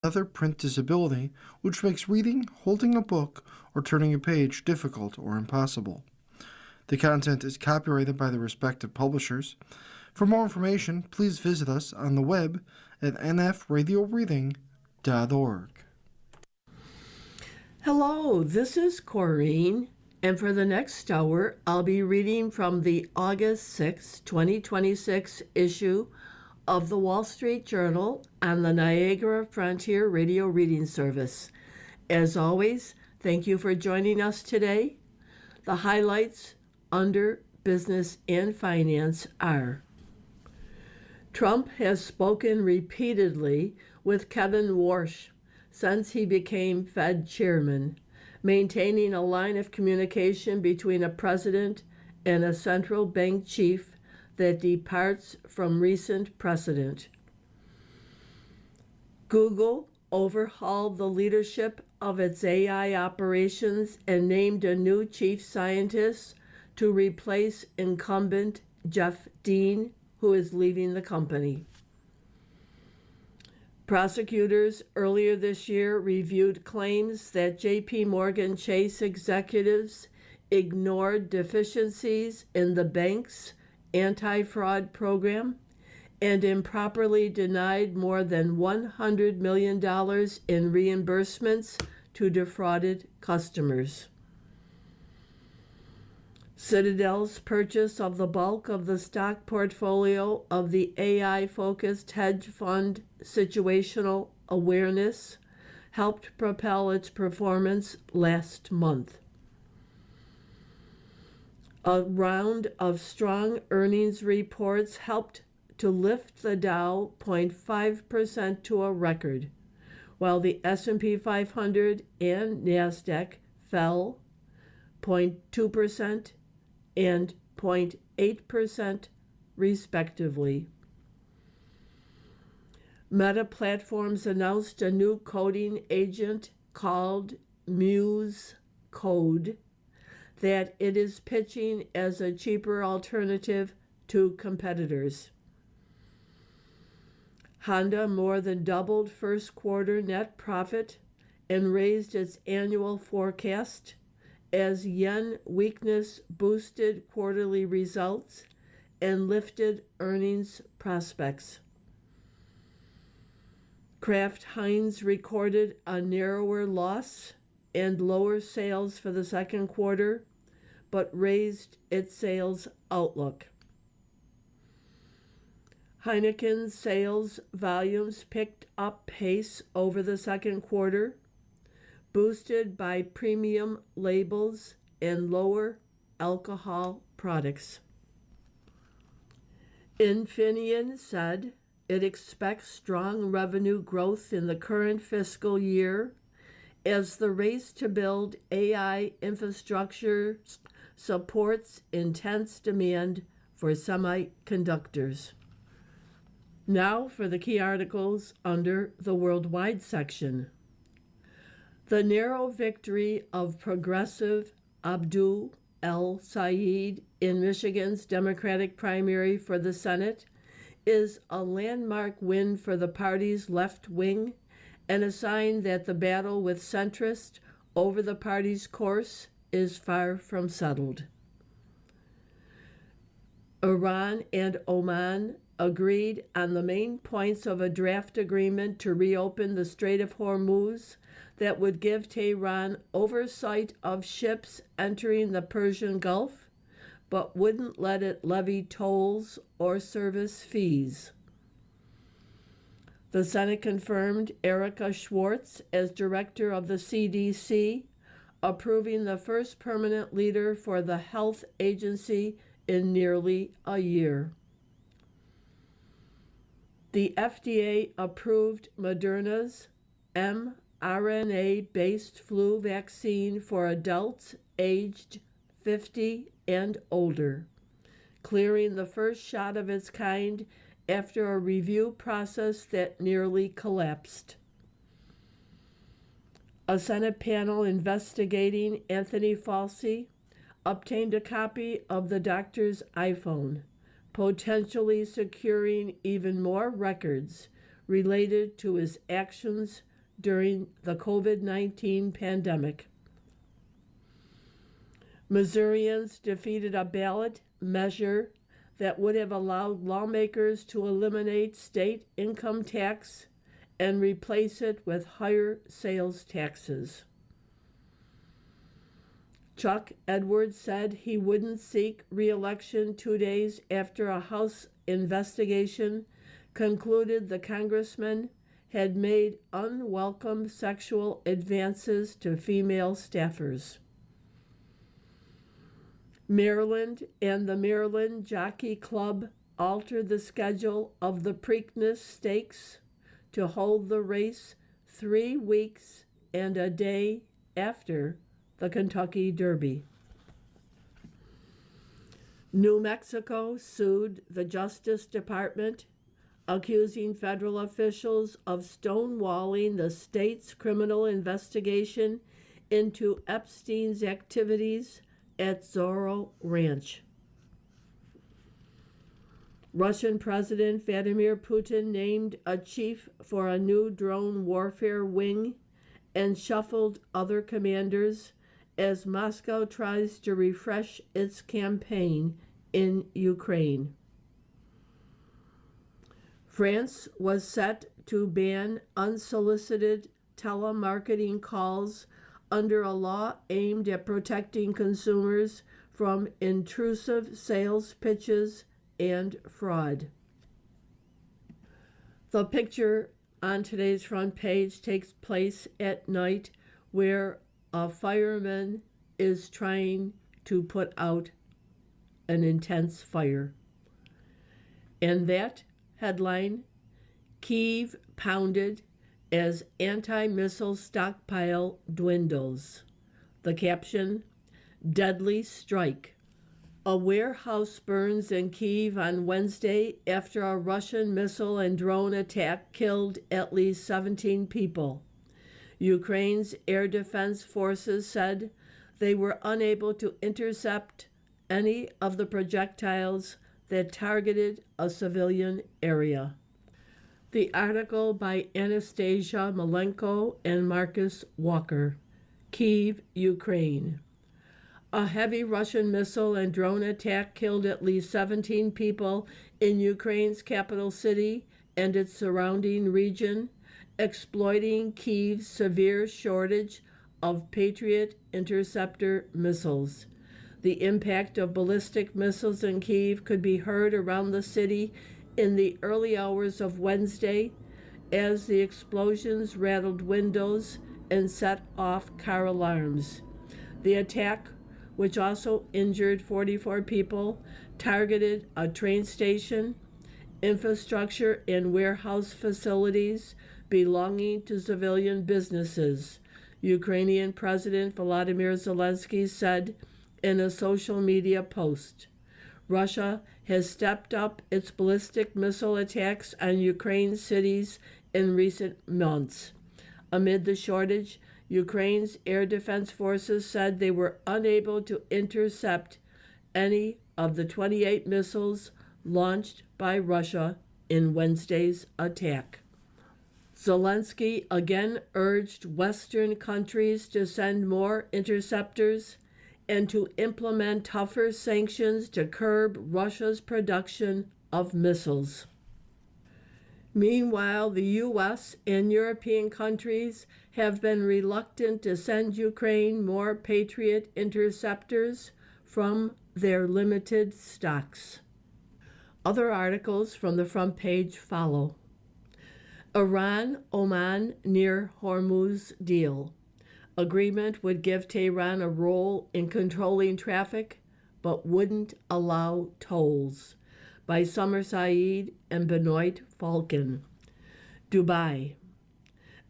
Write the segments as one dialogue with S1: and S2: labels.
S1: another print disability, which makes reading, holding a book, or turning a page difficult or impossible. The content is copyrighted by the respective publishers. For more information, please visit us on the web at nfradioreading.org.
S2: Hello, this is Corrine, and for the next hour, I'll be reading from the August 6, 2026 issue of the Wall Street Journal on the Niagara Frontier Radio Reading Service. As always, thank you for joining us today. The highlights under business and finance are: Trump has spoken repeatedly with Kevin Warsh since he became Fed chairman, maintaining a line of communication between a president and a central bank chief that departs from recent precedent. Google overhauled the leadership of its AI operations and named a new chief scientist to replace incumbent Jeff Dean, who is leaving the company. Prosecutors earlier this year reviewed claims that J.P. Morgan Chase executives ignored deficiencies in the bank's anti-fraud program and improperly denied more than $100 million in reimbursements to defrauded customers. Citadel's purchase of the bulk of the stock portfolio of the AI-focused hedge fund Situational Awareness helped propel its performance last month. A round of strong earnings reports helped to lift the Dow 0.5% to a record, while the S&P 500 and NASDAQ fell 0.2% and 0.8% respectively. Meta Platforms announced a new coding agent called Muse Code that it is pitching as a cheaper alternative to competitors. Honda more than doubled first quarter net profit and raised its annual forecast as yen weakness boosted quarterly results and lifted earnings prospects. Kraft Heinz recorded a narrower loss and lower sales for the second quarter, but raised its sales outlook. Heineken's sales volumes picked up pace over the second quarter, boosted by premium labels and lower alcohol products. Infineon said it expects strong revenue growth in the current fiscal year as the race to build AI infrastructure supports intense demand for semiconductors. Now for the key articles under the Worldwide section. The narrow victory of progressive Abdul El-Sayed in Michigan's Democratic primary for the Senate is a landmark win for the party's left wing and a sign that the battle with centrists over the party's course is far from settled. Iran and Oman agreed on the main points of a draft agreement to reopen the Strait of Hormuz that would give Tehran oversight of ships entering the Persian Gulf, but wouldn't let it levy tolls or service fees. The Senate confirmed Erica Schwartz as director of the CDC, approving the first permanent leader for the health agency in nearly a year. The FDA approved Moderna's mRNA-based flu vaccine for adults aged 50 and older, clearing the first shot of its kind after a review process that nearly collapsed. A Senate panel investigating Anthony Fauci obtained a copy of the doctor's iPhone, potentially securing even more records related to his actions during the COVID-19 pandemic. Missourians defeated a ballot measure that would have allowed lawmakers to eliminate state income tax and replace it with higher sales taxes. Chuck Edwards said he wouldn't seek re-election 2 days after a House investigation concluded the congressman had made unwelcome sexual advances to female staffers. Maryland and the Maryland Jockey Club altered the schedule of the Preakness Stakes to hold the race 3 weeks and a day after the Kentucky Derby. New Mexico sued the Justice Department, accusing federal officials of stonewalling the state's criminal investigation into Epstein's activities at Zorro Ranch. Russian President Vladimir Putin named a chief for a new drone warfare wing and shuffled other commanders as Moscow tries to refresh its campaign in Ukraine. France was set to ban unsolicited telemarketing calls under a law aimed at protecting consumers from intrusive sales pitches and fraud. The picture on today's front page takes place at night, where a fireman is trying to put out an intense fire. And that headline, Kyiv pounded as anti-missile stockpile dwindles. The caption, deadly strike. A warehouse burns in Kyiv on Wednesday after a Russian missile and drone attack killed at least 17 people. Ukraine's air defense forces said they were unable to intercept any of the projectiles that targeted a civilian area. The article by Anastasia Malenko and Marcus Walker, Kyiv, Ukraine. A heavy Russian missile and drone attack killed at least 17 people in Ukraine's capital city and its surrounding region, exploiting Kyiv's severe shortage of Patriot interceptor missiles. The impact of ballistic missiles in Kyiv could be heard around the city in the early hours of Wednesday as the explosions rattled windows and set off car alarms. The attack, which also injured 44 people, targeted a train station, infrastructure, and warehouse facilities belonging to civilian businesses, Ukrainian President Volodymyr Zelensky said in a social media post. Russia has stepped up its ballistic missile attacks on Ukraine cities in recent months. Amid the shortage, Ukraine's air defense forces said they were unable to intercept any of the 28 missiles launched by Russia in Wednesday's attack. Zelensky again urged Western countries to send more interceptors and to implement tougher sanctions to curb Russia's production of missiles. Meanwhile, the U.S. and European countries have been reluctant to send Ukraine more Patriot interceptors from their limited stocks. Other articles from the front page follow. Iran-Oman near Hormuz deal. Agreement would give Tehran a role in controlling traffic, but wouldn't allow tolls. By Summer Saeed and Benoit Falcon. Dubai.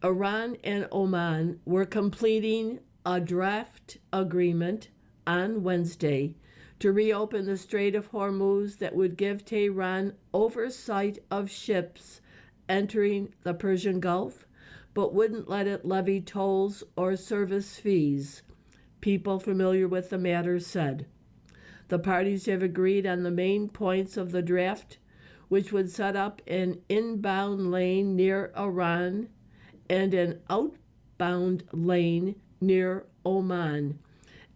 S2: Iran and Oman were completing a draft agreement on Wednesday to reopen the Strait of Hormuz that would give Tehran oversight of ships entering the Persian Gulf, but wouldn't let it levy tolls or service fees, people familiar with the matter said. The parties have agreed on the main points of the draft, which would set up an inbound lane near Iran and an outbound lane near Oman,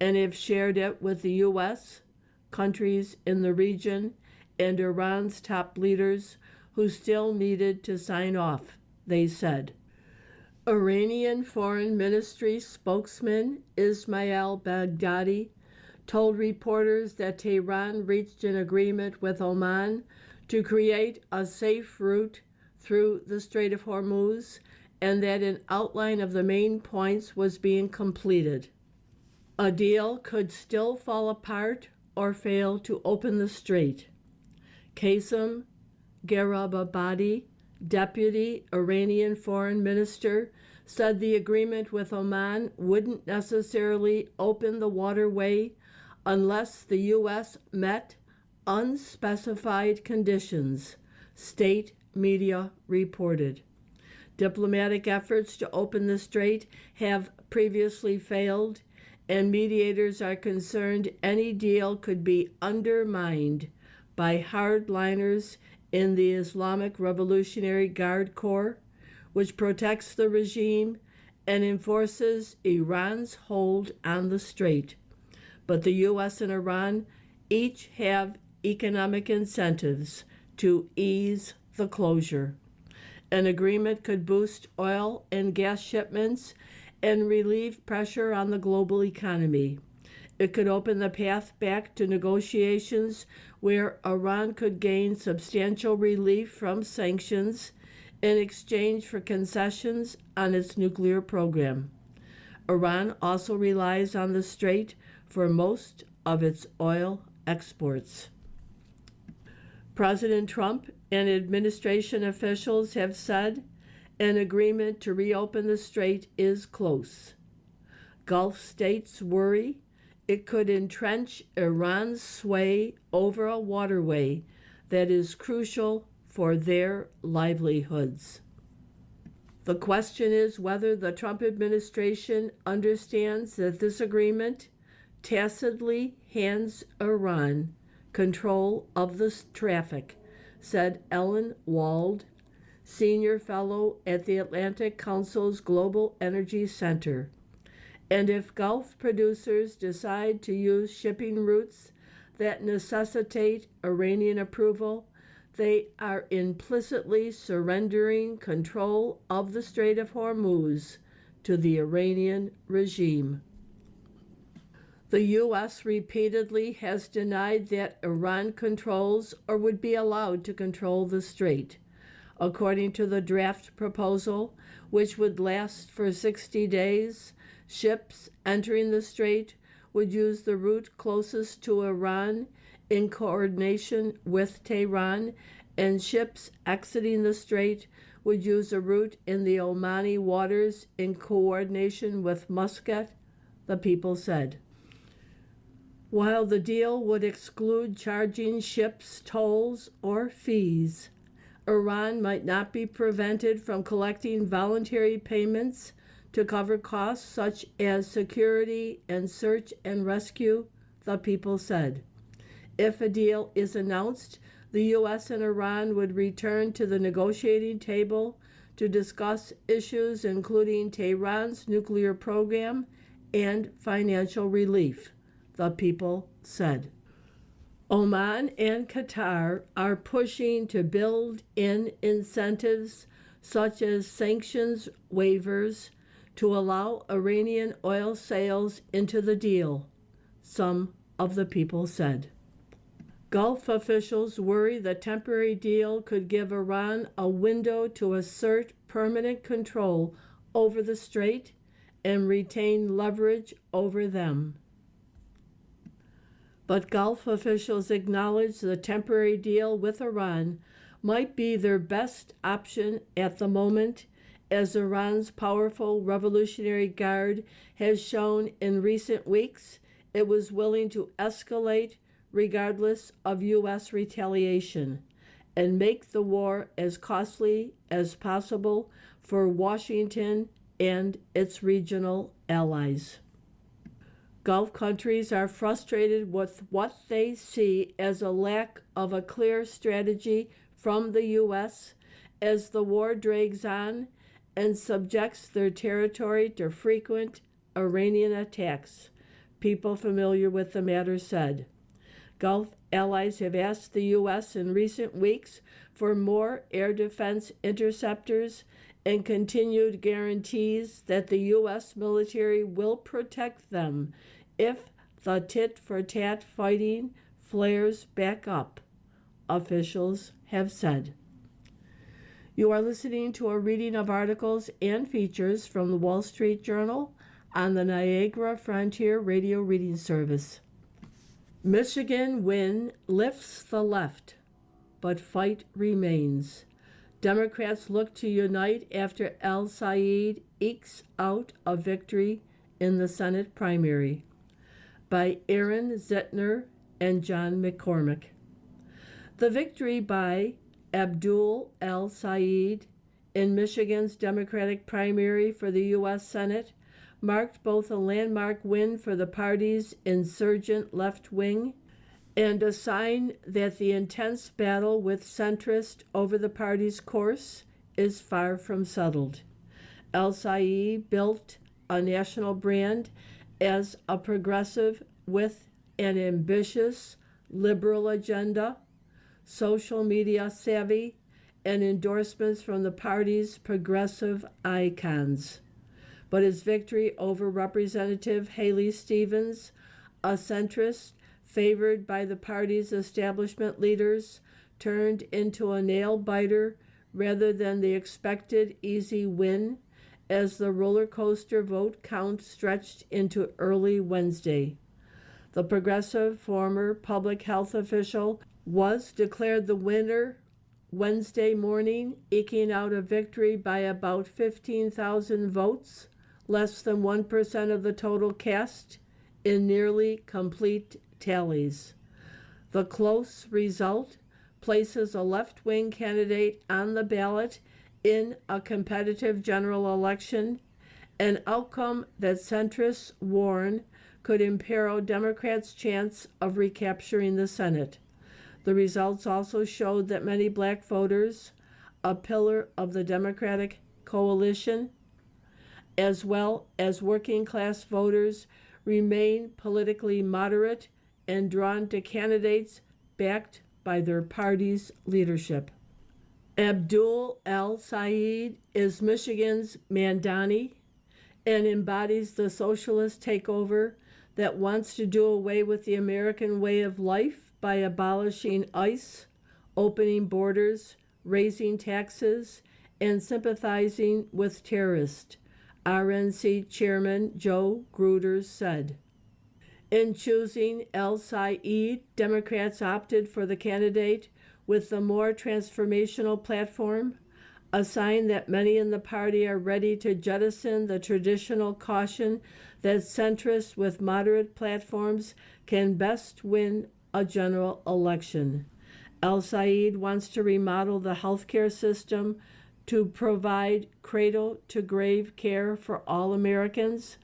S2: and have shared it with the U.S., countries in the region, and Iran's top leaders who still needed to sign off, they said. Iranian Foreign Ministry spokesman Ismail Baghdadi told reporters that Tehran reached an agreement with Oman to create a safe route through the Strait of Hormuz and that an outline of the main points was being completed. A deal could still fall apart or fail to open the strait. Qasem Garibabadi, deputy Iranian foreign minister, said the agreement with Oman wouldn't necessarily open the waterway unless the U.S. met unspecified conditions, state media reported. Diplomatic efforts to open the strait have previously failed, and mediators are concerned any deal could be undermined by hardliners in the Islamic Revolutionary Guard Corps, which protects the regime and enforces Iran's hold on the strait. But the U.S. and Iran each have economic incentives to ease the closure. An agreement could boost oil and gas shipments and relieve pressure on the global economy. It could open the path back to negotiations where Iran could gain substantial relief from sanctions in exchange for concessions on its nuclear program. Iran also relies on the strait for most of its oil exports. President Trump and administration officials have said an agreement to reopen the strait is close. Gulf states worry it could entrench Iran's sway over a waterway that is crucial for their livelihoods. The question is whether the Trump administration understands that this agreement tacitly hands Iran control of the traffic, said Ellen Wald, senior fellow at the Atlantic Council's Global Energy Center. And if Gulf producers decide to use shipping routes that necessitate Iranian approval, they are implicitly surrendering control of the Strait of Hormuz to the Iranian regime. The U.S. repeatedly has denied that Iran controls or would be allowed to control the strait. According to the draft proposal, which would last for 60 days, ships entering the strait would use the route closest to Iran in coordination with Tehran, and ships exiting the strait would use a route in the Omani waters in coordination with Muscat, the people said. While the deal would exclude charging ships tolls or fees, Iran might not be prevented from collecting voluntary payments to cover costs such as security and search and rescue, the people said. If a deal is announced, the U.S. and Iran would return to the negotiating table to discuss issues including Tehran's nuclear program and financial relief, the people said. Oman and Qatar are pushing to build in incentives such as sanctions waivers to allow Iranian oil sales into the deal, some of the people said. Gulf officials worry the temporary deal could give Iran a window to assert permanent control over the strait and retain leverage over them. But Gulf officials acknowledge the temporary deal with Iran might be their best option at the moment, as Iran's powerful Revolutionary Guard has shown in recent weeks it was willing to escalate regardless of U.S. retaliation and make the war as costly as possible for Washington and its regional allies. Gulf countries are frustrated with what they see as a lack of a clear strategy from the U.S. as the war drags on and subjects their territory to frequent Iranian attacks, people familiar with the matter said. Gulf allies have asked the U.S. in recent weeks for more air defense interceptors and continued guarantees that the U.S. military will protect them if the tit-for-tat fighting flares back up, officials have said. You are listening to a reading of articles and features from the Wall Street Journal on the Niagara Frontier Radio Reading Service. Michigan win lifts the left, but fight remains. Democrats look to unite after El-Sayed ekes out a victory in the Senate primary. By Aaron Zitner and John McCormick. The victory by Abdul El-Sayed in Michigan's Democratic primary for the U.S. Senate marked both a landmark win for the party's insurgent left wing and a sign that the intense battle with centrists over the party's course is far from settled. El-Sayed built a national brand as a progressive with an ambitious liberal agenda, social media savvy, and endorsements from the party's progressive icons. But his victory over Representative Haley Stevens, a centrist favored by the party's establishment leaders, turned into a nail-biter rather than the expected easy win as the roller coaster vote count stretched into early Wednesday. The progressive former public health official was declared the winner Wednesday morning, eking out a victory by about 15,000 votes, less than 1% of the total cast, in nearly complete tallies. The close result places a left-wing candidate on the ballot in a competitive general election, an outcome that centrists warn could imperil Democrats' chance of recapturing the Senate. The results also showed that many black voters, a pillar of the Democratic coalition, as well as working-class voters, remain politically moderate and drawn to candidates backed by their party's leadership. Abdul El-Sayed is Michigan's Mandani and embodies the socialist takeover that wants to do away with the American way of life by abolishing ICE, opening borders, raising taxes, and sympathizing with terrorists, RNC Chairman Joe Gruters said. In choosing El-Sayed, Democrats opted for the candidate with the more transformational platform, a sign that many in the party are ready to jettison the traditional caution that centrists with moderate platforms can best win a general election. El-Sayed wants to remodel the healthcare system to provide cradle-to-grave care for all Americans,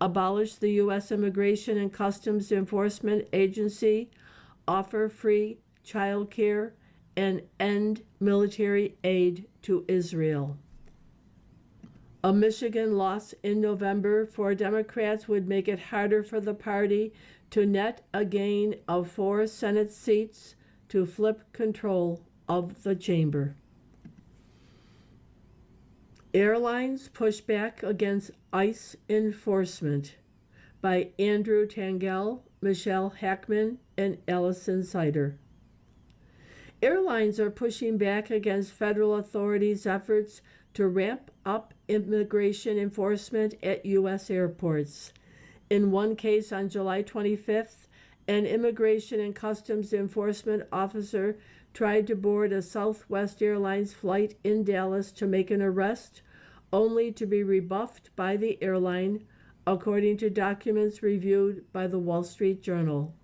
S2: abolish the U.S. Immigration and Customs Enforcement Agency, offer free child care, and end military aid to Israel. A Michigan loss in November for Democrats would make it harder for the party to net a gain of 4 Senate seats to flip control of the chamber. Airlines push back against ICE enforcement by Andrew Tangel, Michelle Hackman, and Allison Sider. Airlines are pushing back against federal authorities' efforts to ramp up immigration enforcement at U.S. airports. In one case on July 25th, an immigration and customs enforcement officer tried to board a Southwest Airlines flight in Dallas to make an arrest, only to be rebuffed by the airline, according to documents reviewed by the Wall Street Journal.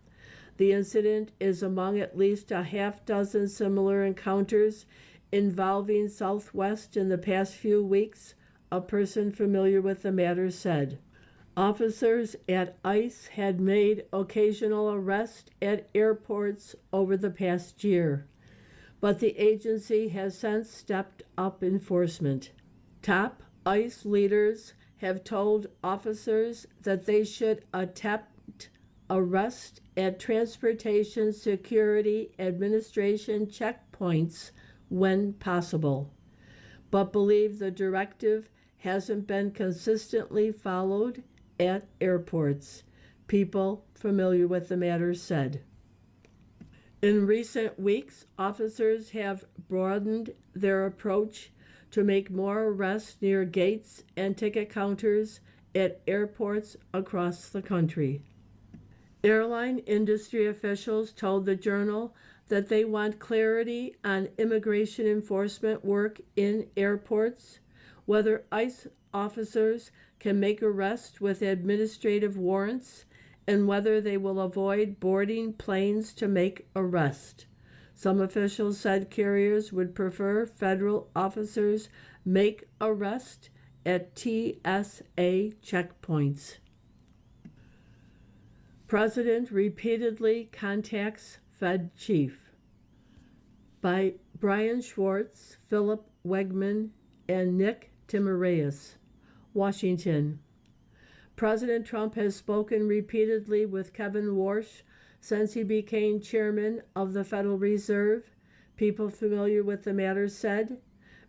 S2: The incident is among at least a half-dozen similar encounters involving Southwest in the past few weeks, a person familiar with the matter said. Officers at ICE had made occasional arrests at airports over the past year, but the agency has since stepped up enforcement. Top ICE leaders have told officers that they should attempt arrest at Transportation Security Administration checkpoints when possible, but believe the directive hasn't been consistently followed at airports, people familiar with the matter said. In recent weeks, officers have broadened their approach to make more arrests near gates and ticket counters at airports across the country. Airline industry officials told the Journal that they want clarity on immigration enforcement work in airports, whether ICE officers can make arrests with administrative warrants, and whether they will avoid boarding planes to make arrest. Some officials said carriers would prefer federal officers make arrest at TSA checkpoints. President repeatedly contacts Fed chief. By Brian Schwartz, Philip Wegman, and Nick Timiraeus, Washington. President Trump has spoken repeatedly with Kevin Warsh since he became chairman of the Federal Reserve, people familiar with the matter said,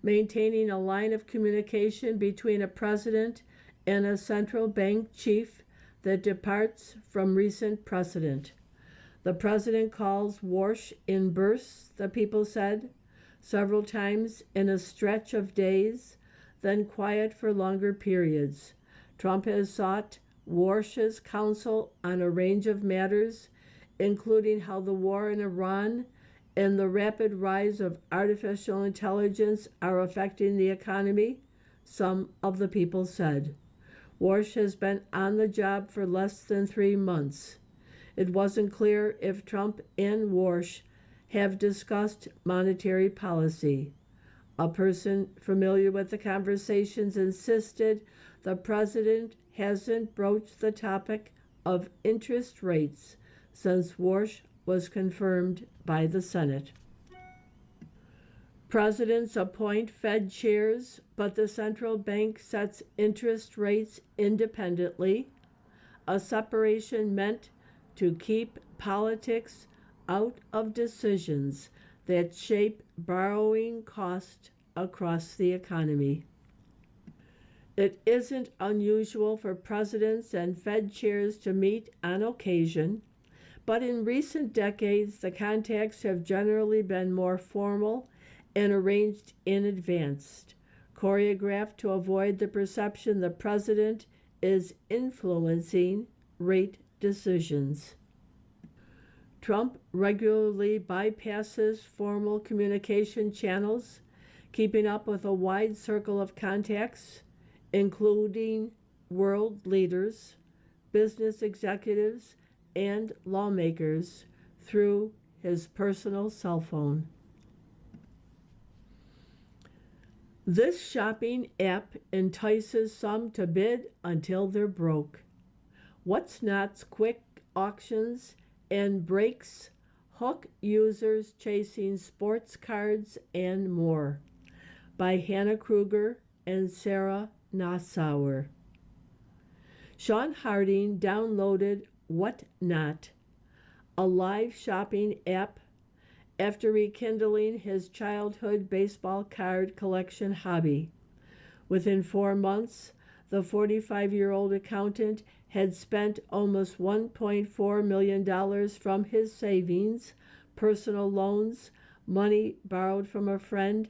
S2: maintaining a line of communication between a president and a central bank chief that departs from recent precedent. The president calls Warsh in bursts, the people said, several times in a stretch of days, then quiet for longer periods. Trump has sought Warsh's counsel on a range of matters, including how the war in Iran and the rapid rise of artificial intelligence are affecting the economy, some of the people said. Warsh has been on the job for less than 3 months. It wasn't clear if Trump and Warsh have discussed monetary policy. A person familiar with the conversations insisted the president hasn't broached the topic of interest rates since Warsh was confirmed by the Senate. Presidents appoint Fed chairs, but the central bank sets interest rates independently, a separation meant to keep politics out of decisions that shape borrowing costs across the economy. It isn't unusual for presidents and Fed chairs to meet on occasion, but in recent decades, the contacts have generally been more formal and arranged in advance, choreographed to avoid the perception the president is influencing rate decisions. Trump regularly bypasses formal communication channels, keeping up with a wide circle of contacts, including world leaders, business executives, and lawmakers through his personal cell phone. This shopping app entices some to bid until they're broke. What's Not's quick auctions and breaks hook users chasing sports cards and more. By Hannah Kruger and Sarah Nassauer. Sean Harding downloaded What Not, a live shopping app, after rekindling his childhood baseball card collection hobby. Within 4 months, the 45-year-old accountant had spent almost $1.4 million from his savings, personal loans, money borrowed from a friend,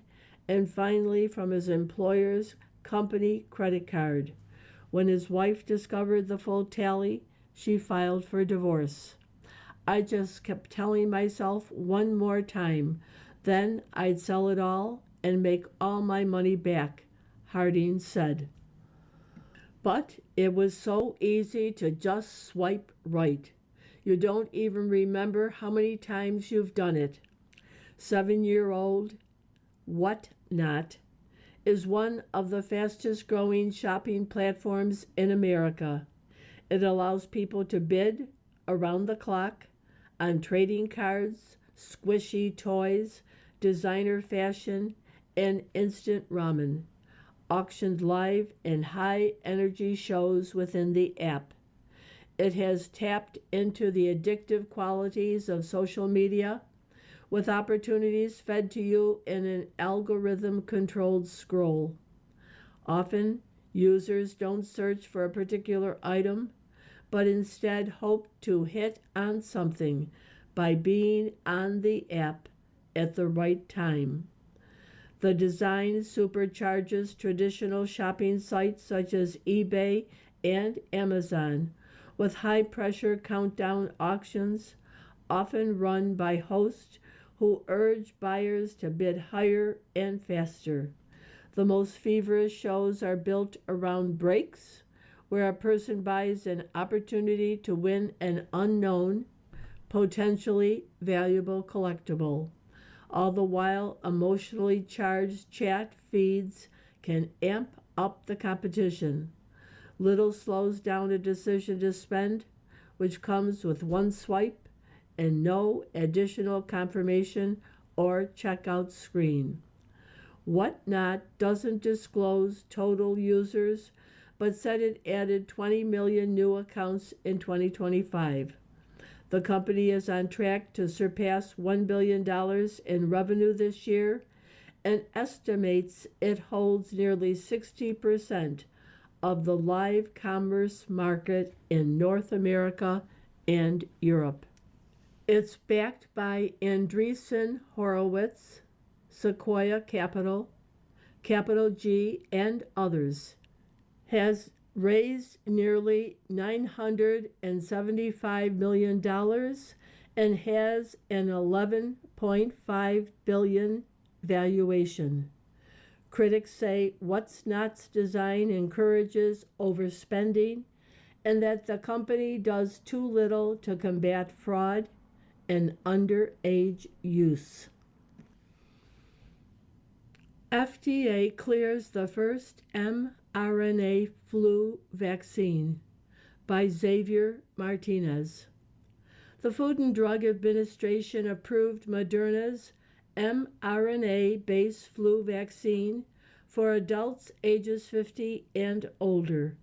S2: and finally from his employer's company credit card. When his wife discovered the full tally, she filed for divorce. I just kept telling myself one more time, then I'd sell it all and make all my money back, Harding said. But it was so easy to just swipe right. You don't even remember how many times you've done it. 7-year-old What Not is one of the fastest growing shopping platforms in America. It allows people to bid around the clock on trading cards, squishy toys, designer fashion, and instant ramen, auctioned live and high energy shows within the app. It has tapped into the addictive qualities of social media with opportunities fed to you in an algorithm controlled scroll. Often, users don't search for a particular item, but instead hope to hit on something by being on the app at the right time. The design supercharges traditional shopping sites such as eBay and Amazon with high-pressure countdown auctions, often run by hosts who urge buyers to bid higher and faster. The most feverish shows are built around breaks, where a person buys an opportunity to win an unknown, potentially valuable collectible. All the while, emotionally charged chat feeds can amp up the competition. Little slows down a decision to spend, which comes with one swipe and no additional confirmation or checkout screen. Whatnot doesn't disclose total users, but said it added 20 million new accounts in 2025. The company is on track to surpass $1 billion in revenue this year and estimates it holds nearly 60% of the live commerce market in North America and Europe. It's backed by Andreessen Horowitz, Sequoia Capital, Capital G, and others. Has raised nearly $975 million and has an $11.5 billion valuation. Critics say Whatnot's design encourages overspending and that the company does too little to combat fraud and underage use. FDA clears the first mRNA flu vaccine by Xavier Martinez. The Food and Drug Administration approved Moderna's mRNA-based flu vaccine for adults ages 50 and older,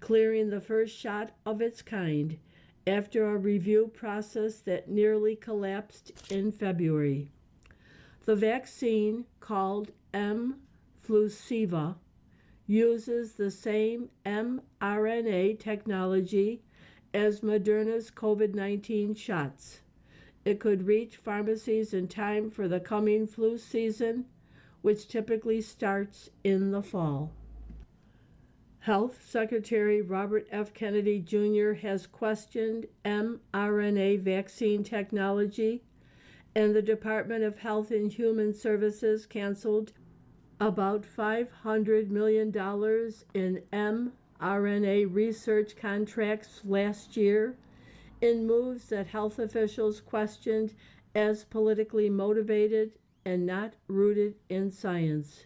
S2: clearing the first shot of its kind after a review process that nearly collapsed in February. The vaccine, called mFlusiva, uses the same mRNA technology as Moderna's COVID-19 shots. It could reach pharmacies in time for the coming flu season, which typically starts in the fall. Health Secretary Robert F. Kennedy Jr. has questioned mRNA vaccine technology, and the Department of Health and Human Services canceled about $500 million in mRNA research contracts last year in moves that health officials questioned as politically motivated and not rooted in science.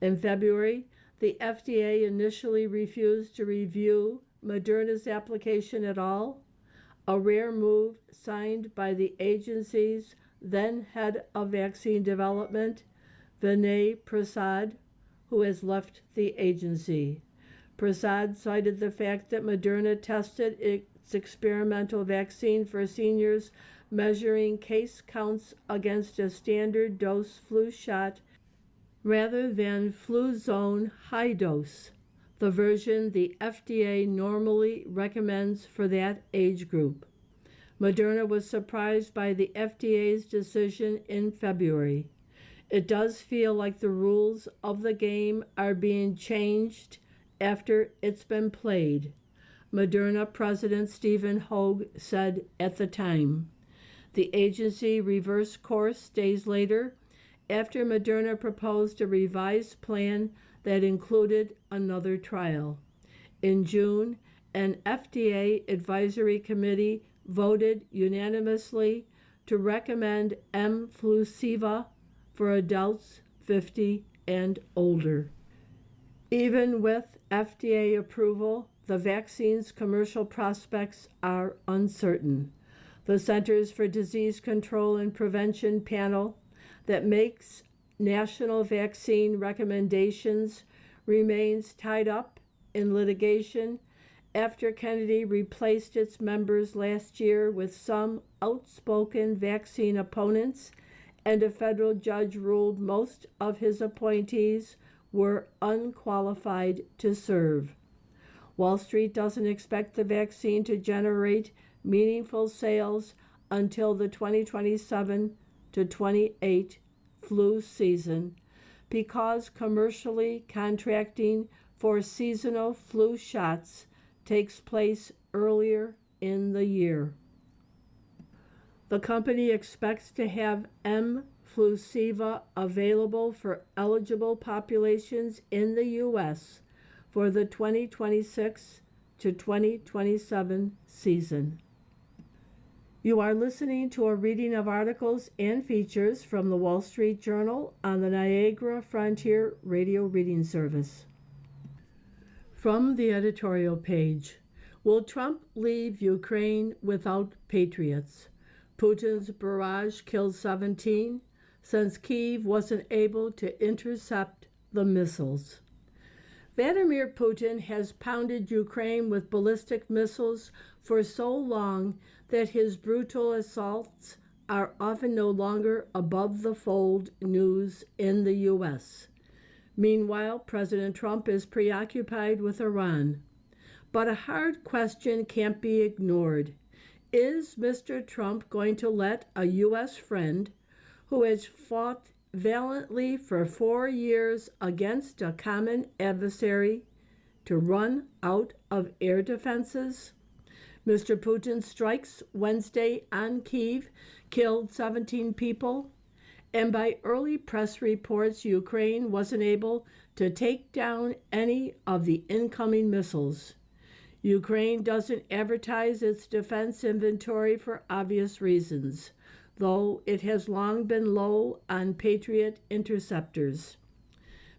S2: In February, the FDA initially refused to review Moderna's application at all, a rare move signed by the agency's then head of vaccine development, Vinay Prasad, who has left the agency. Prasad cited the fact that Moderna tested its experimental vaccine for seniors, measuring case counts against a standard dose flu shot rather than Fluzone High Dose, the version the FDA normally recommends for that age group. Moderna was surprised by the FDA's decision in February. It does feel like the rules of the game are being changed after it's been played, Moderna President Stephen Hoge said at the time. The agency reversed course days later after Moderna proposed a revised plan that included another trial. In June, an FDA advisory committee voted unanimously to recommend mFlusiva for adults 50 and older. Even with FDA approval, the vaccine's commercial prospects are uncertain. The Centers for Disease Control and Prevention panel that makes national vaccine recommendations remains tied up in litigation after Kennedy replaced its members last year with some outspoken vaccine opponents, and a federal judge ruled most of his appointees were unqualified to serve. Wall Street doesn't expect the vaccine to generate meaningful sales until the 2027 to 28 flu season, because commercially contracting for seasonal flu shots takes place earlier in the year. The company expects to have mFlusiva available for eligible populations in the U.S. for the 2026 to 2027 season. You are listening to a reading of articles and features from the Wall Street Journal on the Niagara Frontier Radio Reading Service. From the editorial page, will Trump leave Ukraine without patriots? Putin's barrage killed 17 since Kyiv wasn't able to intercept the missiles. Vladimir Putin has pounded Ukraine with ballistic missiles for so long that his brutal assaults are often no longer above the fold news in the U.S. Meanwhile, President Trump is preoccupied with Iran. But a hard question can't be ignored. Is Mr. Trump going to let a U.S. friend who has fought valiantly for 4 years against a common adversary to run out of air defenses? Mr. Putin's strikes Wednesday on Kyiv killed 17 people, and by early press reports, Ukraine wasn't able to take down any of the incoming missiles. Ukraine doesn't advertise its defense inventory for obvious reasons, though it has long been low on Patriot interceptors.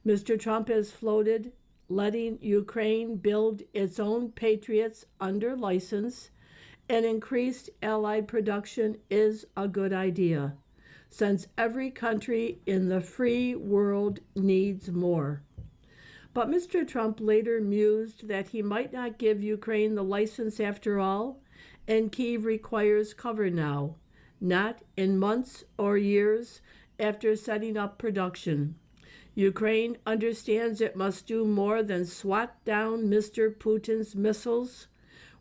S2: Mr. Trump has floated letting Ukraine build its own Patriots under license, and increased allied production is a good idea, since every country in the free world needs more. But Mr. Trump later mused that he might not give Ukraine the license after all, and Kyiv requires cover now, not in months or years after setting up production. Ukraine understands it must do more than swat down Mr. Putin's missiles,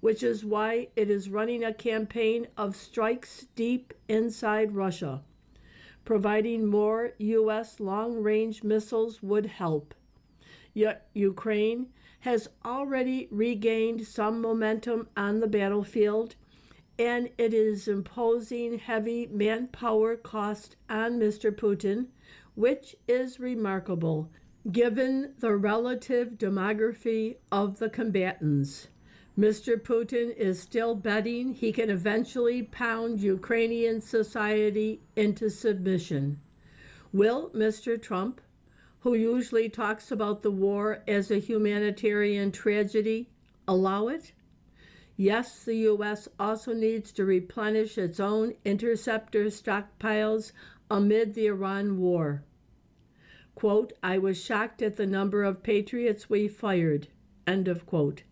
S2: which is why it is running a campaign of strikes deep inside Russia. Providing more U.S. long-range missiles would help. Yet Ukraine has already regained some momentum on the battlefield, and it is imposing heavy manpower cost on Mr. Putin, which is remarkable given the relative demography of the combatants. Mr. Putin is still betting he can eventually pound Ukrainian society into submission. Will Mr. Trump, who usually talks about the war as a humanitarian tragedy, allow it? Yes, the U.S. also needs to replenish its own interceptor stockpiles amid the Iran war. Quote, I was shocked at the number of Patriots we fired, end of quote.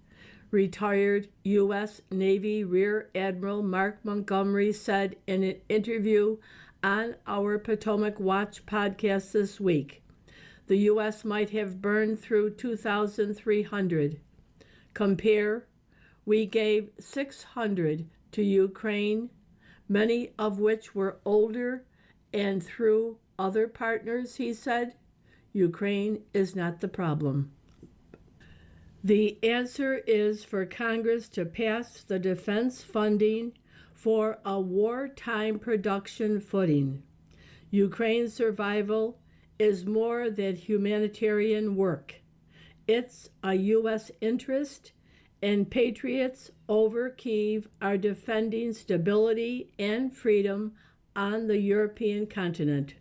S2: Retired U.S. Navy Rear Admiral Mark Montgomery said in an interview on our Potomac Watch podcast this week, the U.S. might have burned through 2,300. Compare, we gave 600 to Ukraine, many of which were older and through other partners, he said. Ukraine is not the problem. The answer is for Congress to pass the defense funding for a wartime production footing. Ukraine's survival is more than humanitarian work. It's a U.S. interest, and patriots over Kyiv are defending stability and freedom on the European continent.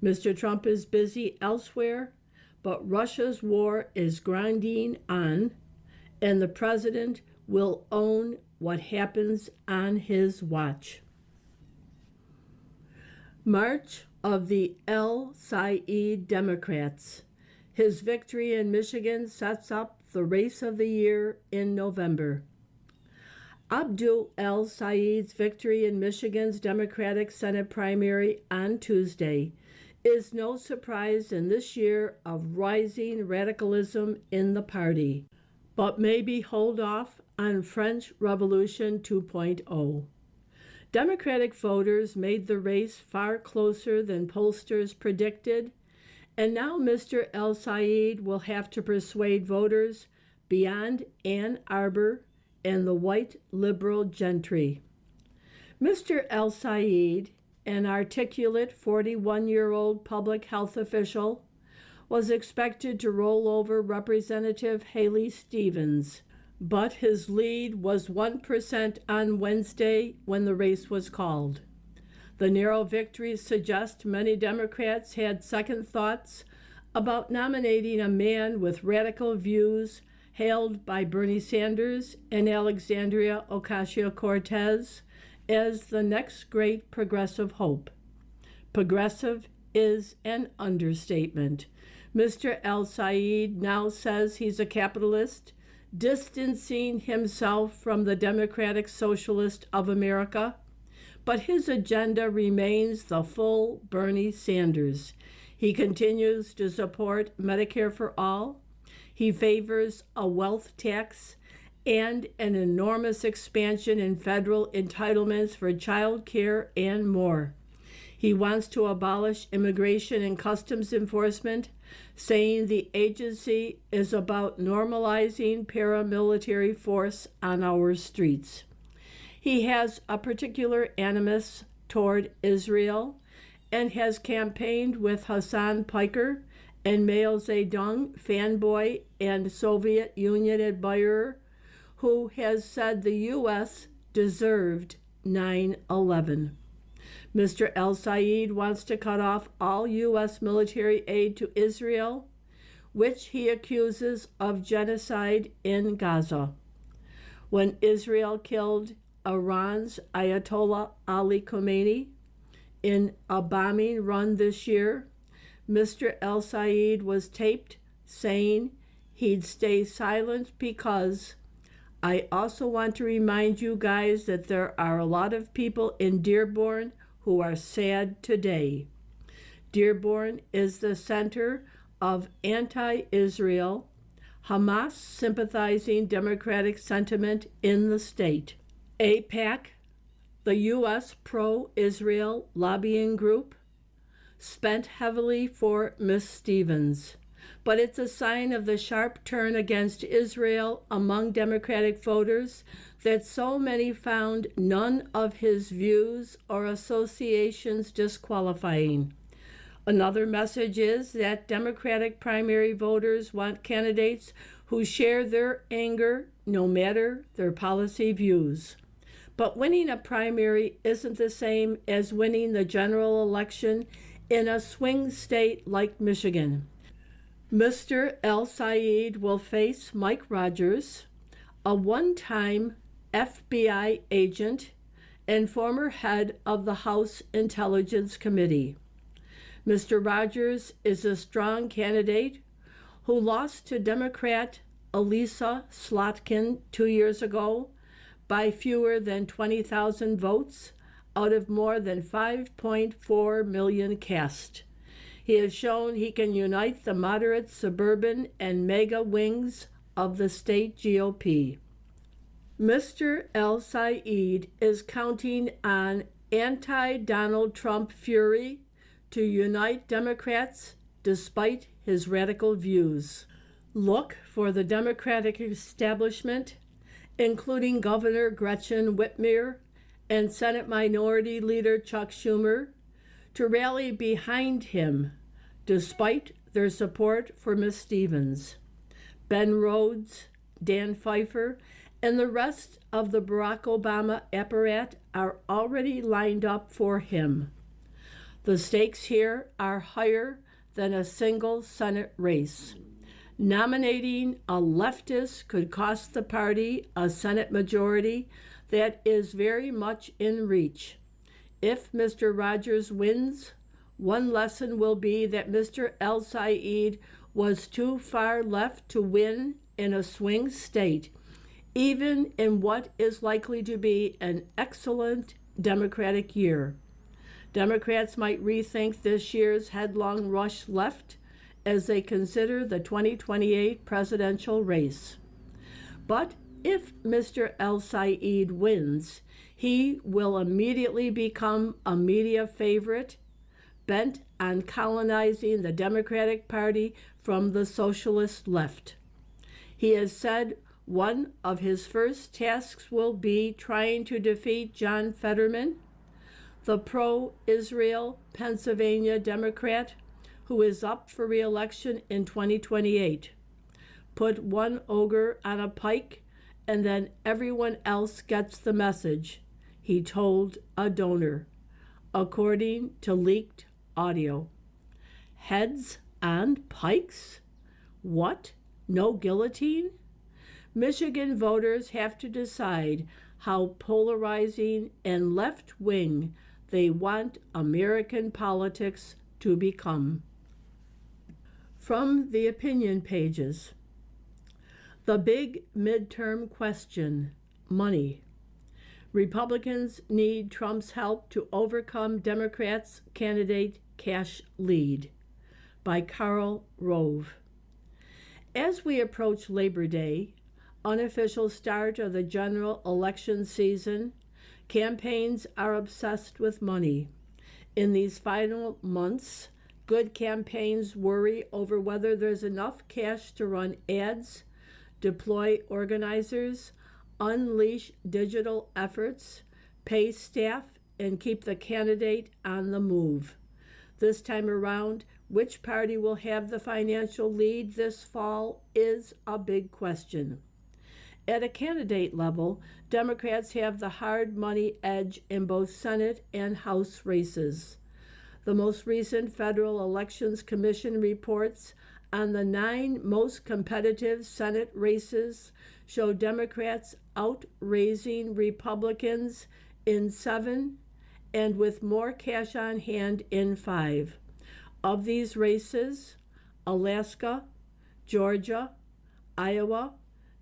S2: Mr. Trump is busy elsewhere, but Russia's war is grinding on, and the president will own what happens on his watch. March of the El Said Democrats. His victory in Michigan sets up the race of the year in November. Abdul El-Sayed's victory in Michigan's Democratic Senate primary on Tuesday is no surprise in this year of rising radicalism in the party, but maybe hold off on French Revolution 2.0. Democratic voters made the race far closer than pollsters predicted, and now Mr. El-Sayed will have to persuade voters beyond Ann Arbor and the white liberal gentry. Mr. El-Sayed, an articulate 41-year-old public health official, was expected to roll over Representative Haley Stevens, but his lead was 1% on Wednesday when the race was called. The narrow victories suggest many Democrats had second thoughts about nominating a man with radical views hailed by Bernie Sanders and Alexandria Ocasio-Cortez as the next great progressive hope. Progressive is an understatement. Mr. El-Sayed now says he's a capitalist, distancing himself from the Democratic Socialist of America, but his agenda remains the full Bernie Sanders. He continues to support Medicare for all. He favors a wealth tax and an enormous expansion in federal entitlements for child care and more. He wants to abolish immigration and customs enforcement, saying the agency is about normalizing paramilitary force on our streets. He has a particular animus toward Israel and has campaigned with Hassan Piker and Mao Zedong fanboy and Soviet Union admirer, who has said the U.S. deserved 9/11. Mr. El-Sayed wants to cut off all U.S. military aid to Israel, which he accuses of genocide in Gaza. When Israel killed Iran's Ayatollah Ali Khamenei in a bombing run this year, Mr. El-Sayed was taped saying he'd stay silent because I also want to remind you guys that there are a lot of people in Dearborn who are sad today. Dearborn is the center of anti-Israel, Hamas sympathizing Democratic sentiment in the state. AIPAC, the U.S. pro-Israel lobbying group, spent heavily for Ms. Stevens, but it's a sign of the sharp turn against Israel among Democratic voters that so many found none of his views or associations disqualifying. Another message is that Democratic primary voters want candidates who share their anger no matter their policy views. But winning a primary isn't the same as winning the general election in a swing state like Michigan. Mr. El-Sayed will face Mike Rogers, a one-time FBI agent and former head of the House Intelligence Committee. Mr. Rogers is a strong candidate who lost to Democrat Elisa Slotkin 2 years ago by fewer than 20,000 votes out of more than 5.4 million cast. He has shown he can unite the moderate, suburban, and mega wings of the state GOP. Mr. El-Sayed is counting on anti-Donald Trump fury to unite Democrats despite his radical views. Look for the Democratic establishment, including Governor Gretchen Whitmer and Senate Minority Leader Chuck Schumer, to rally behind him despite their support for Ms. Stevens. Ben Rhodes, Dan Pfeiffer, and the rest of the Barack Obama apparat are already lined up for him. The stakes here are higher than a single Senate race. Nominating a leftist could cost the party a Senate majority that is very much in reach. If Mr. Rogers wins, one lesson will be that Mr. El-Sayed was too far left to win in a swing state, even in what is likely to be an excellent Democratic year. Democrats might rethink this year's headlong rush left as they consider the 2028 presidential race. But if Mr. El Said wins, he will immediately become a media favorite bent on colonizing the Democratic Party from the socialist left. He has said one of his first tasks will be trying to defeat John Fetterman, the pro-Israel Pennsylvania Democrat who is up for re-election in 2028. Put one ogre on a pike and then everyone else gets the message, he told a donor, according to leaked audio. Heads on pikes? What? No guillotine? Michigan voters have to decide how polarizing and left-wing they want American politics to become. From the opinion pages, the big midterm question, money. Republicans need Trump's help to overcome Democrats' candidate cash lead, by Karl Rove. As we approach Labor Day, unofficial start of the general election season, campaigns are obsessed with money. In these final months, good campaigns worry over whether there's enough cash to run ads, deploy organizers, unleash digital efforts, pay staff, and keep the candidate on the move. This time around, which party will have the financial lead this fall is a big question. At a candidate level, Democrats have the hard money edge in both Senate and House races. The most recent Federal Elections Commission reports on the 9 most competitive Senate races show Democrats outraising Republicans in 7 and with more cash on hand in 5. Of these races, Alaska, Georgia, Iowa,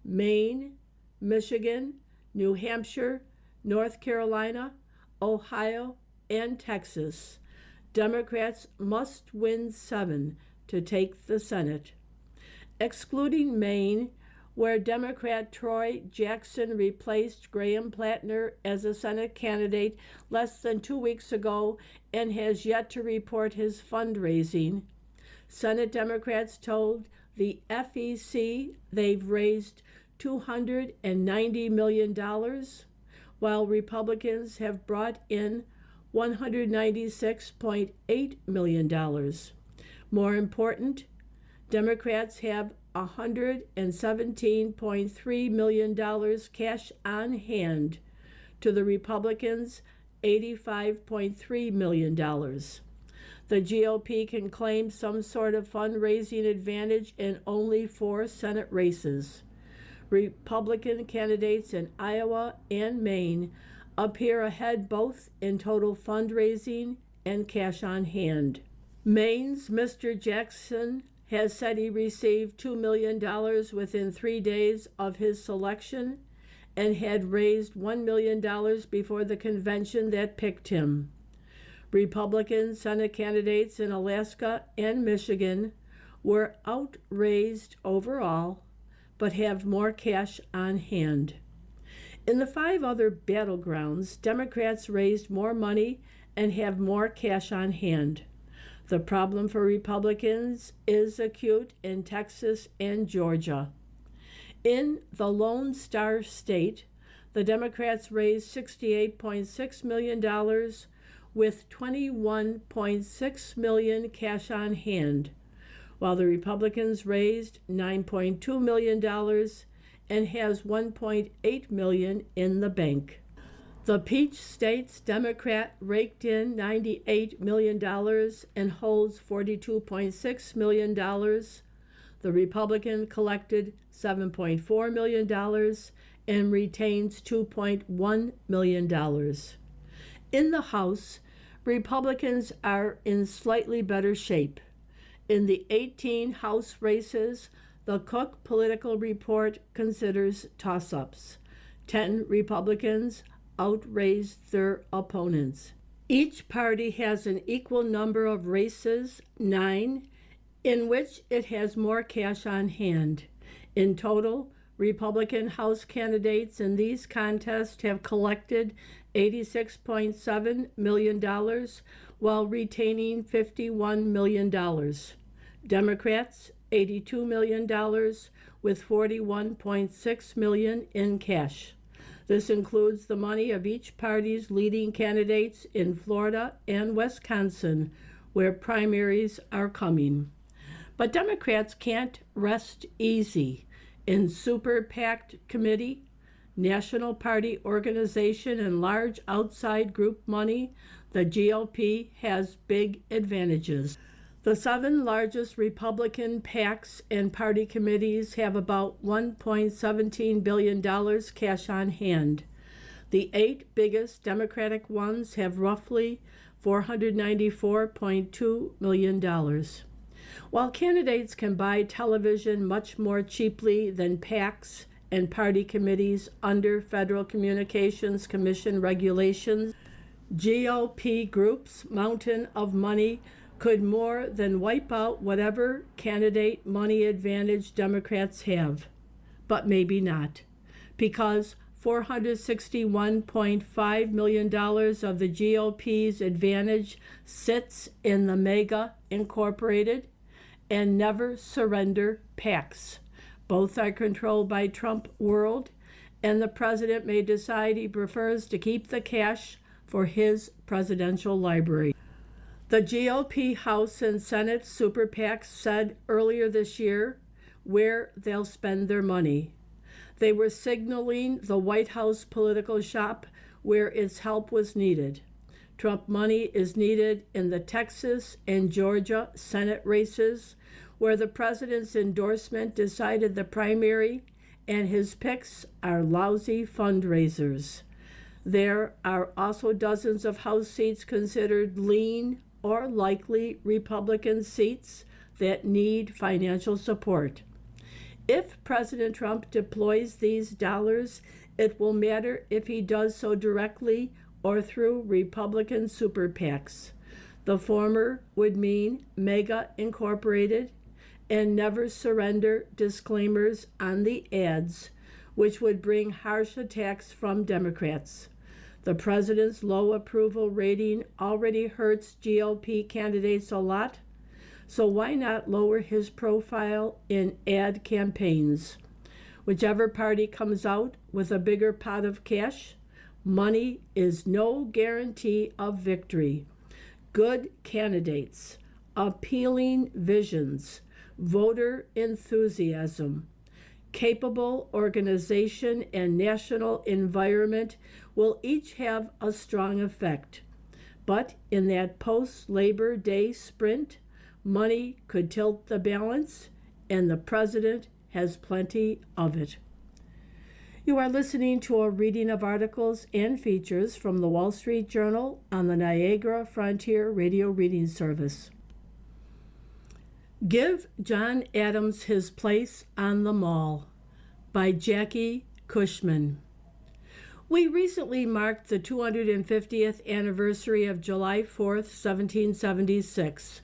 S2: Maine, Michigan, New Hampshire, North Carolina, Ohio, and Texas, Democrats must win 7 to take the Senate. Excluding Maine, where Democrat Troy Jackson replaced Graham Plattner as a Senate candidate less than 2 weeks ago and has yet to report his fundraising, Senate Democrats told the FEC they've raised $290 million, while Republicans have brought in $196.8 million. More important, Democrats have $117.3 million cash on hand to the Republicans' $85.3 million. The GOP can claim some sort of fundraising advantage in only 4 Senate races. Republican candidates in Iowa and Maine appear ahead both in total fundraising and cash on hand. Maine's Mr. Jackson has said he received $2 million within 3 days of his selection and had raised $1 million before the convention that picked him. Republican Senate candidates in Alaska and Michigan were outraised overall, but have more cash on hand. In the 5 other battlegrounds, Democrats raised more money and have more cash on hand. The problem for Republicans is acute in Texas and Georgia. In the Lone Star State, the Democrats raised $68.6 million with $21.6 million cash on hand, while the Republicans raised $9.2 million and has $1.8 million in the bank. The Peach State's Democrat raked in $98 million and holds $42.6 million. The Republican collected $7.4 million and retains $2.1 million. In the House, Republicans are in slightly better shape. In the 18 House races, the Cook Political Report considers toss-ups. 10 Republicans outraised their opponents. Each party has an equal number of races, 9, in which it has more cash on hand. In total, Republican House candidates in these contests have collected $86.7 million while retaining $51 million. Democrats, $82 million with $41.6 million in cash. This includes the money of each party's leading candidates in Florida and Wisconsin, where primaries are coming. But Democrats can't rest easy. In Super PAC committee, National Party organization, and large outside group money, the GOP has big advantages. The 7 largest Republican PACs and party committees have about $1.17 billion cash on hand. The 8 biggest Democratic ones have roughly $494.2 million. While candidates can buy television much more cheaply than PACs and party committees under Federal Communications Commission regulations, GOP groups' mountain of money could more than wipe out whatever candidate money advantage Democrats have. But maybe not, because $461.5 million of the GOP's advantage sits in the MEGA Incorporated and Never Surrender PACs. Both are controlled by Trump World, and the president may decide he prefers to keep the cash for his presidential library. The GOP House and Senate super PACs said earlier this year where they'll spend their money. They were signaling the White House political shop where its help was needed. Trump money is needed in the Texas and Georgia Senate races, where the president's endorsement decided the primary, and his picks are lousy fundraisers. There are also dozens of House seats considered lean or likely Republican seats that need financial support. If President Trump deploys these dollars, it will matter if he does so directly or through Republican super PACs. The former would mean MEGA Incorporated and Never Surrender disclaimers on the ads, which would bring harsh attacks from Democrats. The president's low approval rating already hurts GOP candidates a lot, so why not lower his profile in ad campaigns? Whichever party comes out with a bigger pot of cash, money is no guarantee of victory. Good candidates, appealing visions, voter enthusiasm, capable organization, and national environment will each have a strong effect. But in that post-Labor Day sprint, money could tilt the balance, and the president has plenty of it. You are listening to a reading of articles and features from the Wall Street Journal on the Niagara Frontier Radio Reading Service. Give John Adams His Place on the Mall by Jackie Cushman. We recently marked the 250th anniversary of July 4th, 1776,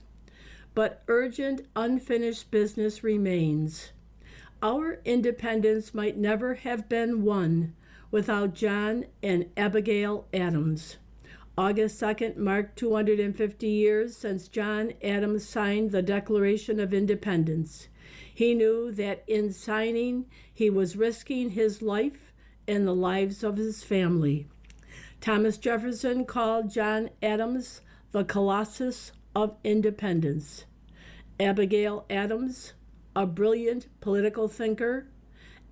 S2: but urgent unfinished business remains. Our independence might never have been won without John and Abigail Adams. August 2nd marked 250 years since John Adams signed the Declaration of Independence. He knew that in signing, he was risking his life and the lives of his family. Thomas Jefferson called John Adams the Colossus of Independence. Abigail Adams, a brilliant political thinker,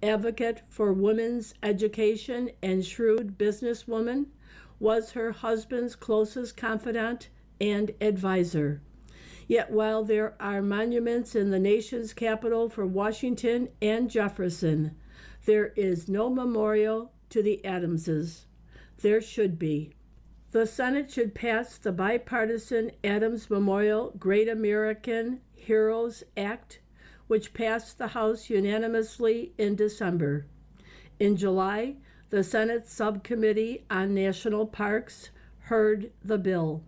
S2: advocate for women's education, and shrewd businesswoman, was her husband's closest confidant and advisor. Yet while there are monuments in the nation's capital for Washington and Jefferson, there is no memorial to the Adamses. There should be. The Senate should pass the bipartisan Adams Memorial Great American Heroes Act, which passed the House unanimously in December. In July, the Senate Subcommittee on National Parks heard the bill,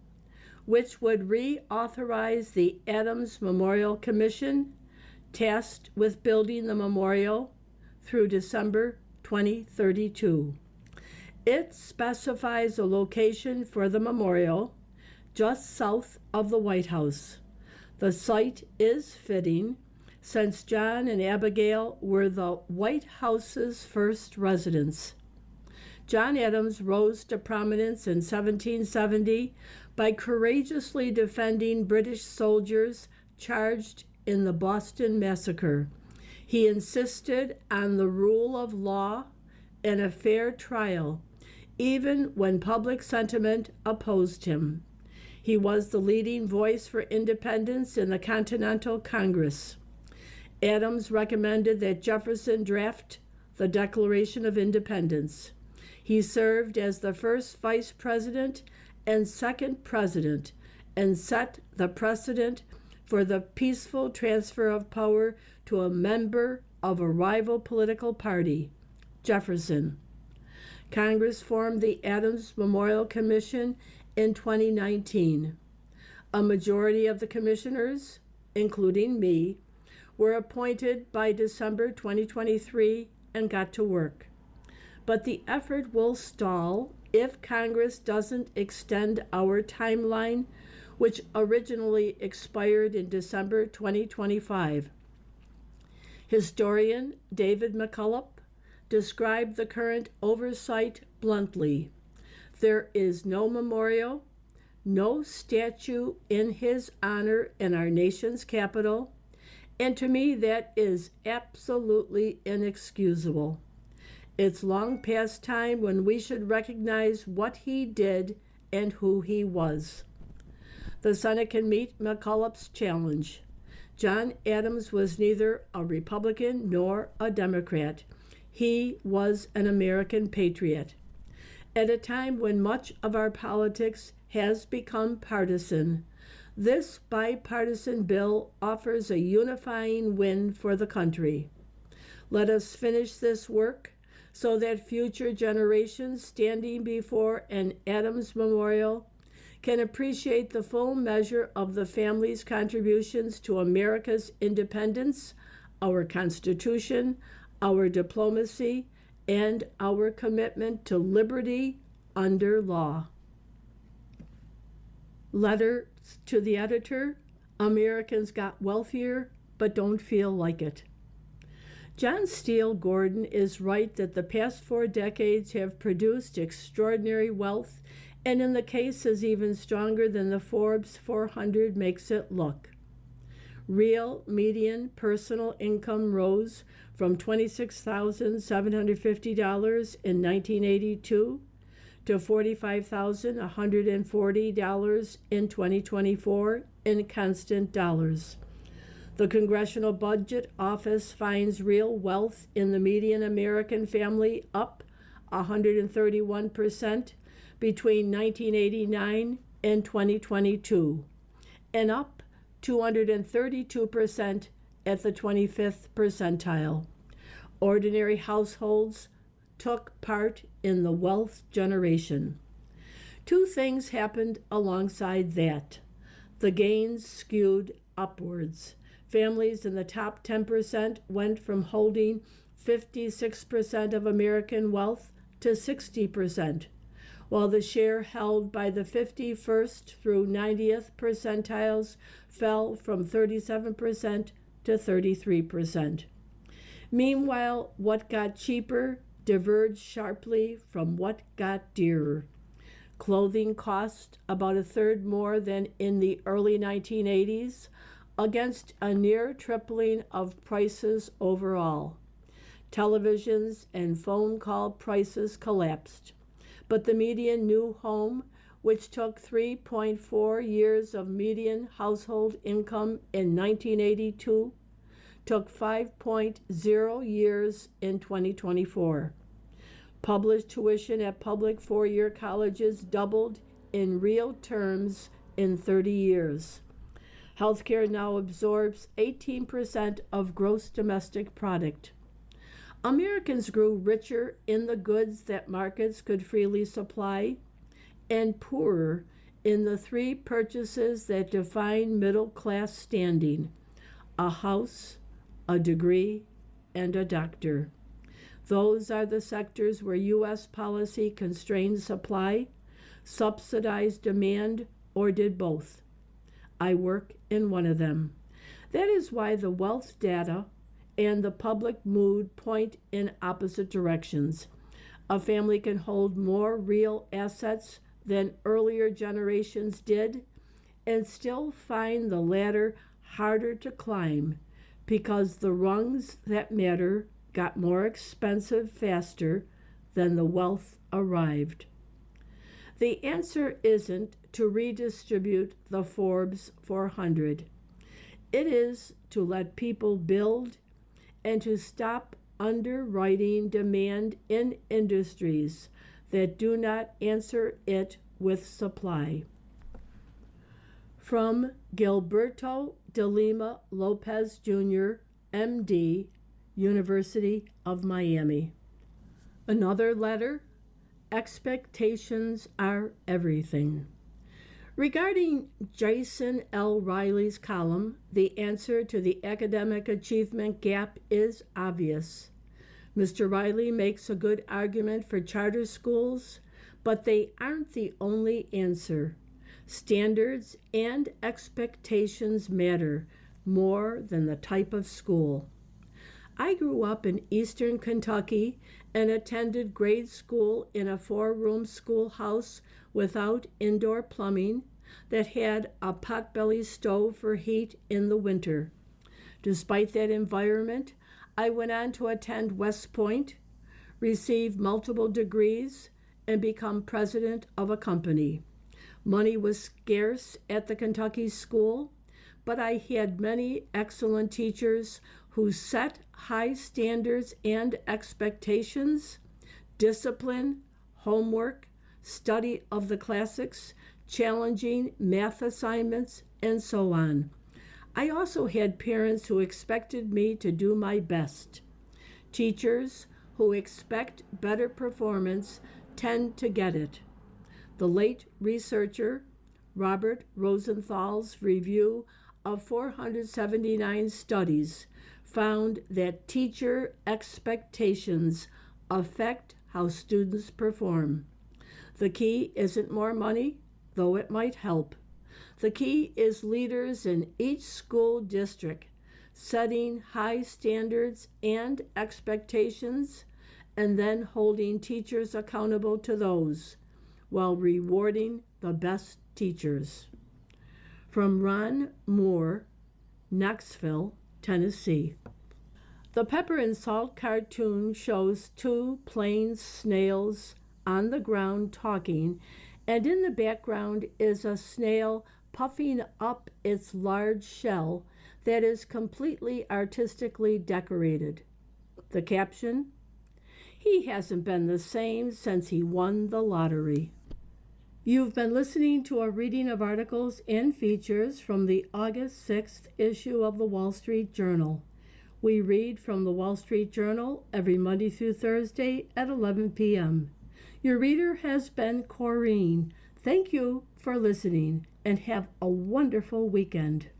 S2: which would reauthorize the Adams Memorial Commission, tasked with building the memorial, through December 2032. It specifies a location for the memorial just south of the White House. The site is fitting since John and Abigail were the White House's first residents. John Adams rose to prominence in 1770 by courageously defending British soldiers charged in the Boston Massacre. He insisted on the rule of law and a fair trial, even when public sentiment opposed him. He was the leading voice for independence in the Continental Congress. Adams recommended that Jefferson draft the Declaration of Independence. He served as the first vice president and second president and set the precedent for the peaceful transfer of power to a member of a rival political party, Jefferson. Congress formed the Adams Memorial Commission in 2019. A majority of the commissioners, including me, were appointed by December 2023 and got to work. But the effort will stall if Congress doesn't extend our timeline, which originally expired in December 2025. Historian David McCullough described the current oversight bluntly. There is no memorial, no statue in his honor in our nation's capital, and to me that is absolutely inexcusable. It's long past time when we should recognize what he did and who he was. The Senate can meet McCullough's challenge. John Adams was neither a Republican nor a Democrat. He was an American patriot. At a time when much of our politics has become partisan, this bipartisan bill offers a unifying win for the country. Let us finish this work so that future generations standing before an Adams Memorial can appreciate the full measure of the family's contributions to America's independence, our Constitution, our diplomacy, and our commitment to liberty under law. Letter to the editor: Americans got wealthier, but don't feel like it. John Steele Gordon is right that the past 4 decades have produced extraordinary wealth, and in the case is even stronger than the Forbes 400 makes it look. Real median personal income rose from $26,750 in 1982 to $45,140 in 2024 in constant dollars. The Congressional Budget Office finds real wealth in the median American family up 131% between 1989 and 2022, and up 232% at the 25th percentile. Ordinary households took part in the wealth generation. 2 things happened alongside that. The gains skewed upwards. Families in the top 10% went from holding 56% of American wealth to 60%, while the share held by the 51st through 90th percentiles fell from 37% to 33%. Meanwhile, what got cheaper diverged sharply from what got dearer. Clothing cost about 1/3 more than in the early 1980s, against a near tripling of prices overall. Televisions and phone call prices collapsed, but the median new home, which took 3.4 years of median household income in 1982, took 5.0 years in 2024. Published tuition at public 4-year colleges doubled in real terms in 30 years. Healthcare now absorbs 18% of gross domestic product. Americans grew richer in the goods that markets could freely supply and poorer in the three purchases that define middle class standing: a house, a degree, and a doctor. Those are the sectors where U.S. policy constrained supply, subsidized demand, or did both. I work in one of them. That is why the wealth data and the public mood point in opposite directions. A family can hold more real assets than earlier generations did and still find the ladder harder to climb because the rungs that matter got more expensive faster than the wealth arrived. The answer isn't to redistribute the Forbes 400. It is to let people build and to stop underwriting demand in industries that do not answer it with supply. From Gilberto de Lima Lopez Jr., MD, University of Miami. Another letter: expectations are everything. Regarding Jason L. Riley's column, the answer to the academic achievement gap is obvious. Mr. Riley makes a good argument for charter schools, but they aren't the only answer. Standards and expectations matter more than the type of school. I grew up in eastern Kentucky and attended grade school in a 4-room schoolhouse without indoor plumbing that had a potbelly stove for heat in the winter. Despite that environment, I went on to attend West Point, receive multiple degrees, and become president of a company. Money was scarce at the Kentucky school, but I had many excellent teachers who set high standards and expectations, discipline, homework, study of the classics, challenging math assignments, and so on. I also had parents who expected me to do my best. Teachers who expect better performance tend to get it. The late researcher Robert Rosenthal's review of 479 studies found that teacher expectations affect how students perform. The key isn't more money, though it might help. The key is leaders in each school district setting high standards and expectations and then holding teachers accountable to those while rewarding the best teachers. From Ron Moore, Knoxville, Tennessee. The Pepper and Salt cartoon shows two plain snails on the ground talking, and in the background is a snail puffing up its large shell that is completely artistically decorated. The caption: "He hasn't been the same since he won the lottery." You've been listening to a reading of articles and features from the August 6th issue of the Wall Street Journal. We read from the Wall Street Journal every Monday through Thursday at 11 p.m. Your reader has been Corrine. Thank you for listening and have a wonderful weekend.